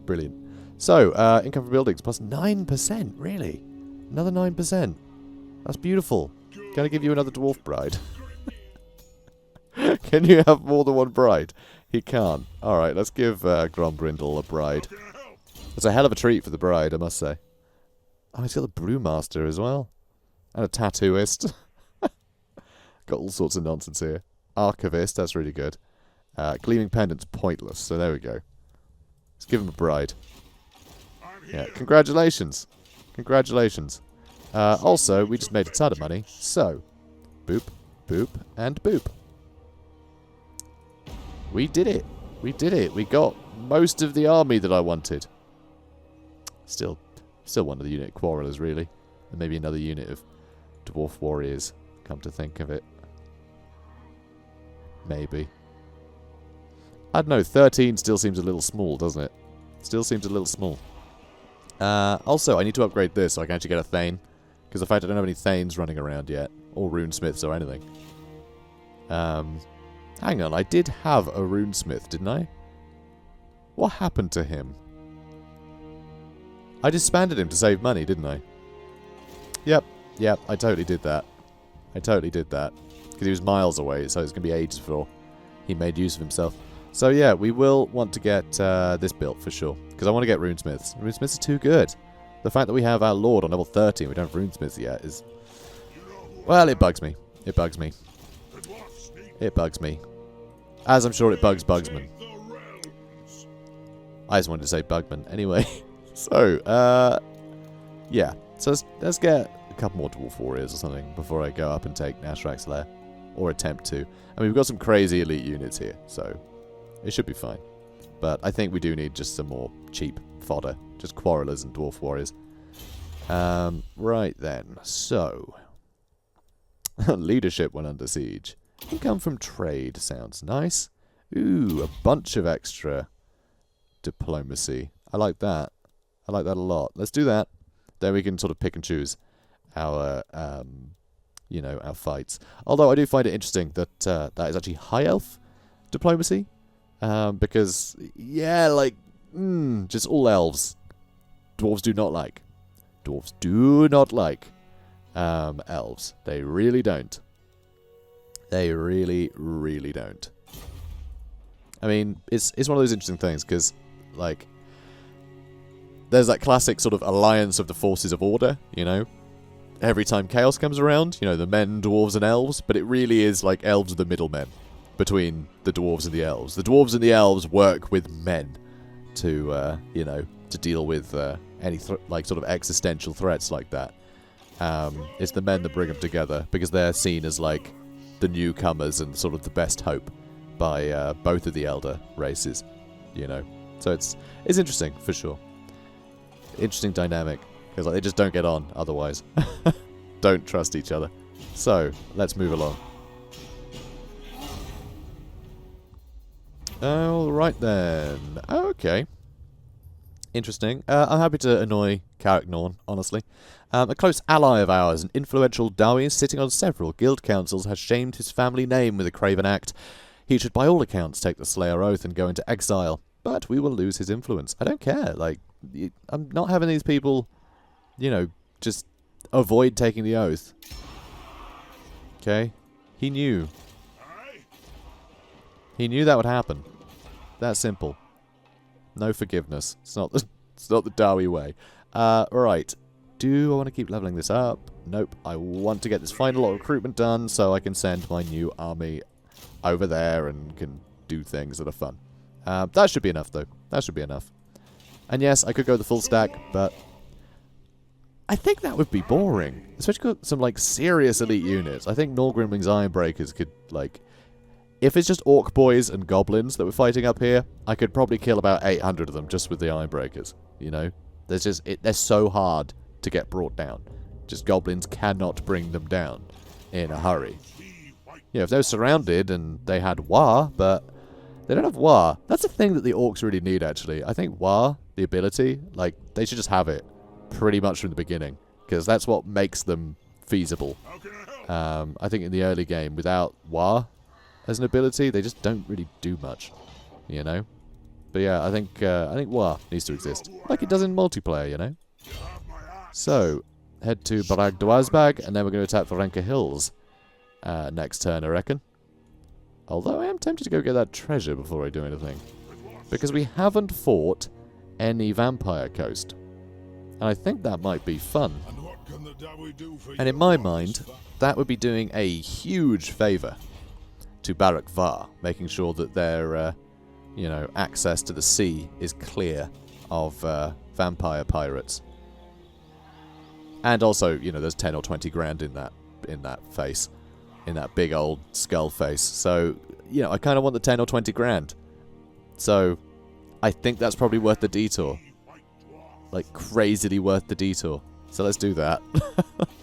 Brilliant. So, income from buildings plus 9%, really? Another 9%. That's beautiful. Can I give you another dwarf bride? Can you have more than one bride? He can't. Alright, let's give Grombrindal a bride. It's a hell of a treat for the bride, I must say. Oh, he's got the brewmaster as well. And a tattooist. Got all sorts of nonsense here. Archivist, that's really good. Gleaming pendant's pointless, so there we go. Let's give him a bride. Yeah, congratulations. Congratulations. Also, we just made a ton of money, so... boop, boop, and boop. We did it. We did it. We got most of the army that I wanted. Still one of the unit of Quarrelers, really. And maybe another unit of Dwarf Warriors, come to think of it. Maybe. I don't know, 13 still seems a little small, doesn't it? Still seems a little small. Also, I need to upgrade this so I can actually get a Thane. Because in fact, I don't have any Thanes running around yet. Or Runesmiths or anything. Hang on, I did have a Runesmith, didn't I? What happened to him? I disbanded him to save money, didn't I? Yep, I totally did that. I totally did that. Because he was miles away, so it's going to be ages before he made use of himself. So yeah, we will want to get this built for sure. Because I want to get Runesmiths. Runesmiths are too good. The fact that we have our Lord on level 30 and we don't have Runesmiths yet is... well, it bugs me. It bugs me. It bugs me. As I'm sure it bugs Bugsman. I just wanted to say Bugman. Anyway, so, yeah. So let's get a couple more Dwarf Warriors or something before I go up and take Nashrak's Lair. Or attempt to. I mean, we've got some crazy elite units here, so it should be fine. But I think we do need just some more cheap fodder. Just Quarrelers and Dwarf Warriors. Right then. So, leadership when under siege. Income from trade sounds nice. Ooh, a bunch of extra diplomacy. I like that. I like that a lot. Let's do that. Then we can sort of pick and choose our, you know, our fights. Although I do find it interesting that that is actually high elf diplomacy. Because, yeah, like, just all elves. Dwarves do not like. Dwarves do not like elves. They really don't. They really, really don't. I mean, it's one of those interesting things, because, like, there's that classic sort of alliance of the forces of order, you know? Every time chaos comes around, you know, the men, dwarves, and elves, but it really is like elves are the middlemen between the dwarves and the elves. The dwarves and the elves work with men to, you know, to deal with any, like, sort of existential threats like that. It's the men that bring them together, because they're seen as, like, the newcomers and sort of the best hope by both of the elder races, you know. So it's interesting, for sure. Interesting dynamic, because like, they just don't get on otherwise. Don't trust each other. So, let's move along. Alright then. Okay. Interesting. I'm happy to annoy Carricknorn, honestly. A close ally of ours, an influential Dawi sitting on several guild councils, has shamed his family name with a craven act. He should by all accounts take the Slayer Oath and go into exile, but we will lose his influence. I don't care, like, I'm not having these people, you know, just avoid taking the oath. Okay? He knew. He knew that would happen. That simple. No forgiveness. It's not the Dawi way. Right. Do I want to keep leveling this up? Nope. I want to get this final lot of recruitment done so I can send my new army over there and can do things that are fun. That should be enough, though. That should be enough. And yes, I could go the full stack, but I think that would be boring. Especially with some, like, serious elite units. I think Norgrimling's Ironbreakers could, like... If it's just Orc boys and Goblins that we're fighting up here, I could probably kill about 800 of them just with the Ironbreakers, you know? There's just... they're so hard to get brought down. Just Goblins cannot bring them down in a hurry. Yeah, if they were surrounded and they had War, but... They don't have War. That's a thing that the Orcs really need, actually. I think War, the ability, like, they should just have it pretty much from the beginning. Because that's what makes them feasible. I think in the early game, without War as an ability, they just don't really do much. You know? But yeah, I think War needs to exist. Like it does in multiplayer, you know? So, head to Barag Dwazbag, and then we're going to attack Varenka Hills next turn, I reckon. Although I am tempted to go get that treasure before I do anything. Because we haven't fought any Vampire Coast. And I think that might be fun. And in my mind, that would be doing a huge favour to Barak Var, making sure that their, you know, access to the sea is clear of vampire pirates. And also, you know, there's 10 or 20 grand in that face. In that big old skull face. So, you know, I kind of want the 10 or 20 grand. So, I think that's probably worth the detour. Like, crazily worth the detour. So let's do that.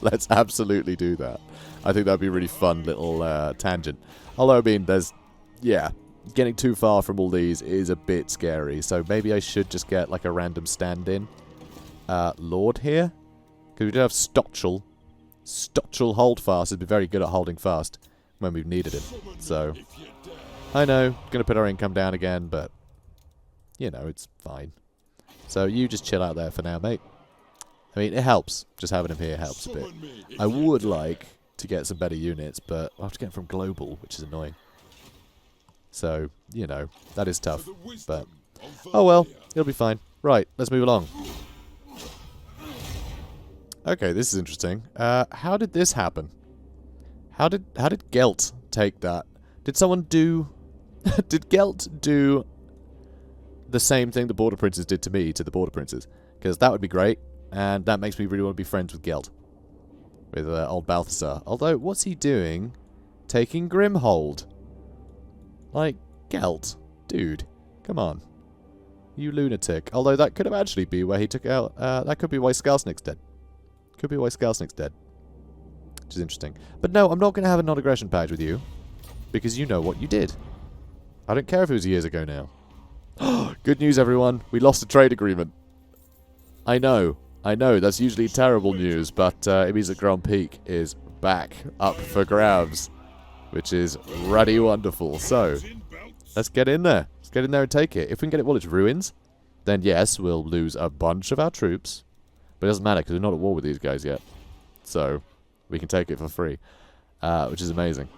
Let's absolutely do that. I think that'd be a really fun little tangent. Although, I mean, there's... Yeah, getting too far from all these is a bit scary. So maybe I should just get, like, a random stand-in Lord here. Because we do have Stotchel. Stotchel Holdfast has been very good at holding fast when we've needed him. So, I know, going to put our income down again, but, you know, it's fine. So, you just chill out there for now, mate. I mean, it helps. Just having him here helps a bit. I would like to get some better units, but I'll have to get them from Global, which is annoying. So, you know, that is tough. But, oh well, it'll be fine. Right, let's move along. Okay, this is interesting. How did this happen? How did Gelt take that? Did someone do... did Gelt do the same thing the Border Princes did to me, to the Border Princes? Because that would be great, and that makes me really want to be friends with Gelt. With old Balthasar. Although, what's he doing? Taking Grimhold. Like, Gelt. Dude, come on. You lunatic. Although that could have actually be where he took out... that could be why Skarsnik's dead. Could be why Skarsnik's dead. Which is interesting. But no, I'm not going to have a non-aggression pact with you. Because you know what you did. I don't care if it was years ago now. Good news, everyone. We lost a trade agreement. I know. That's usually terrible news, but it means that Grand Peak is back up for grabs, which is ruddy wonderful. So, let's get in there. Let's get in there and take it. If we can get it while it's ruins, then yes, we'll lose a bunch of our troops. But it doesn't matter, because we're not at war with these guys yet. So, we can take it for free, which is amazing.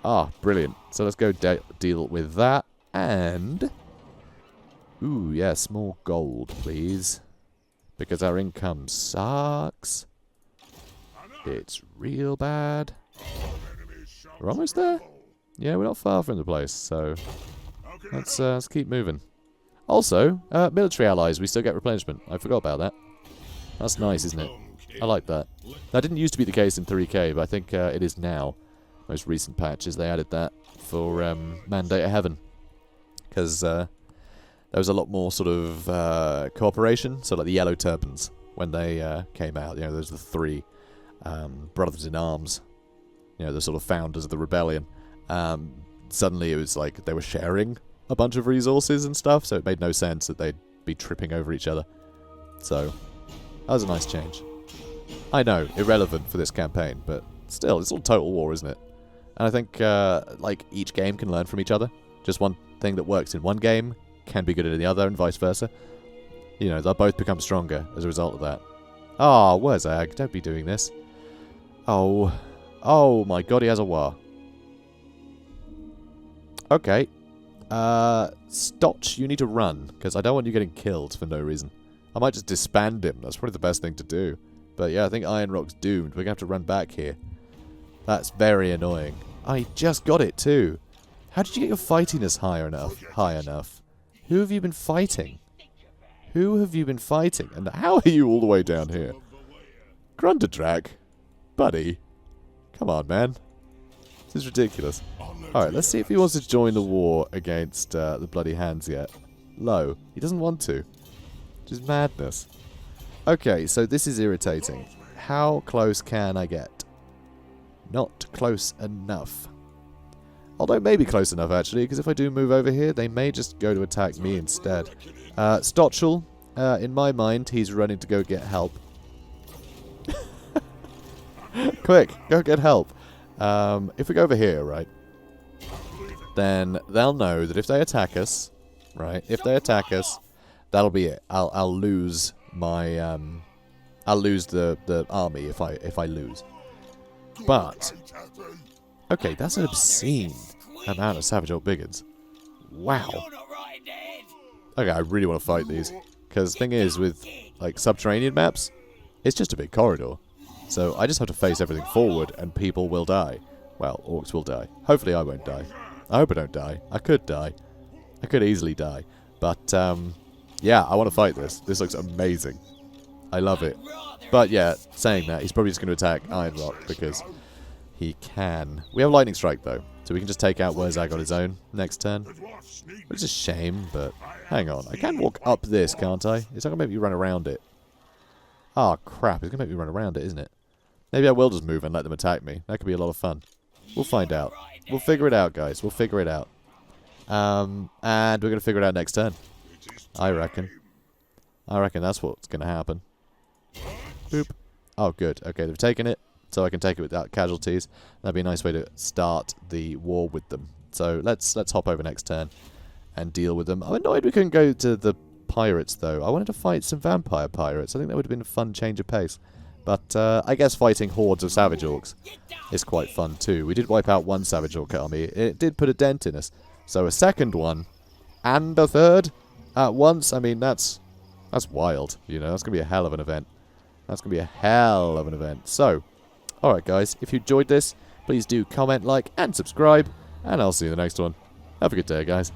Ah, brilliant. So let's go deal with that, and... Ooh, yeah, small gold, please. Because our income sucks. It's real bad. We're almost there. Yeah, we're not far from the place, so let's keep moving. Also, military allies, we still get replenishment. I forgot about that. That's nice, isn't it? I like that. That didn't used to be the case in 3K, but I think it is now. Most recent patches, they added that for Mandate of Heaven. Because there was a lot more sort of cooperation. So like the Yellow Turbans, when they came out, you know, those are the three brothers in arms. You know, the sort of founders of the rebellion. Suddenly it was like they were sharing a bunch of resources and stuff, so it made no sense that they'd be tripping over each other. So, that was a nice change. I know, irrelevant for this campaign, but still, it's all Total War, isn't it? And I think, like, each game can learn from each other. Just one thing that works in one game can be good in the other, and vice versa. You know, they'll both become stronger as a result of that. Ah, where's Ag? Don't be doing this. Oh. Oh my god, he has a war. Okay. Stotch, you need to run, because I don't want you getting killed for no reason. I might just disband him. That's probably the best thing to do. But yeah, I think Iron Rock's doomed. We're going to have to run back here. That's very annoying. I just got it too. How did you get your fightiness high enough? Who have you been fighting? Who have you been fighting? And how are you all the way down here? Grunderdrak? Buddy? Come on, man. This is ridiculous. Alright, let's see if he wants to join the war against the Bloody Hands yet. Low. He doesn't want to. Which is madness. Okay, so this is irritating. How close can I get? Not close enough. Although maybe close enough, actually, because if I do move over here, they may just go to attack me instead. Stotchel, in my mind, he's running to go get help. Quick, go get help. If we go over here, right, then they'll know that if they attack us, right, if they attack us, that'll be it. I'll lose my, I'll lose the army if I lose. But, okay, that's an obscene amount of Savage Old Biggins. Wow. Okay, I really want to fight these. Because the thing is, with, like, subterranean maps, it's just a big corridor. So I just have to face everything forward, and people will die. Well, orcs will die. Hopefully I won't die. I hope I don't die. I could die. I could easily die. But, yeah, I want to fight this. This looks amazing. I love it. But, yeah, saying that, he's probably just going to attack Iron Rock, because he can. We have Lightning Strike, though, so we can just take out Wurzag on his own next turn. Which is a shame, but hang on. I can walk up this, can't I? It's not going to make me run around it. Oh, crap. It's going to make me run around it, isn't it? Maybe I will just move and let them attack me. That could be a lot of fun. We'll find out. We'll figure it out, guys. We'll figure it out. And we're going to figure it out next turn. I reckon. I reckon that's what's going to happen. Boop. Oh, good. Okay, they've taken it, so I can take it without casualties. That'd be a nice way to start the war with them. So let's hop over next turn and deal with them. I'm annoyed we couldn't go to the pirates, though. I wanted to fight some vampire pirates. I think that would have been a fun change of pace. But I guess fighting hordes of Savage Orcs is quite fun, too. We did wipe out one Savage Orc army. It did put a dent in us. So a second one and a third at once, I mean, that's wild. You know, that's going to be a hell of an event. That's going to be a hell of an event. So, alright guys, if you enjoyed this, please do comment, like, and subscribe. And I'll see you in the next one. Have a good day, guys.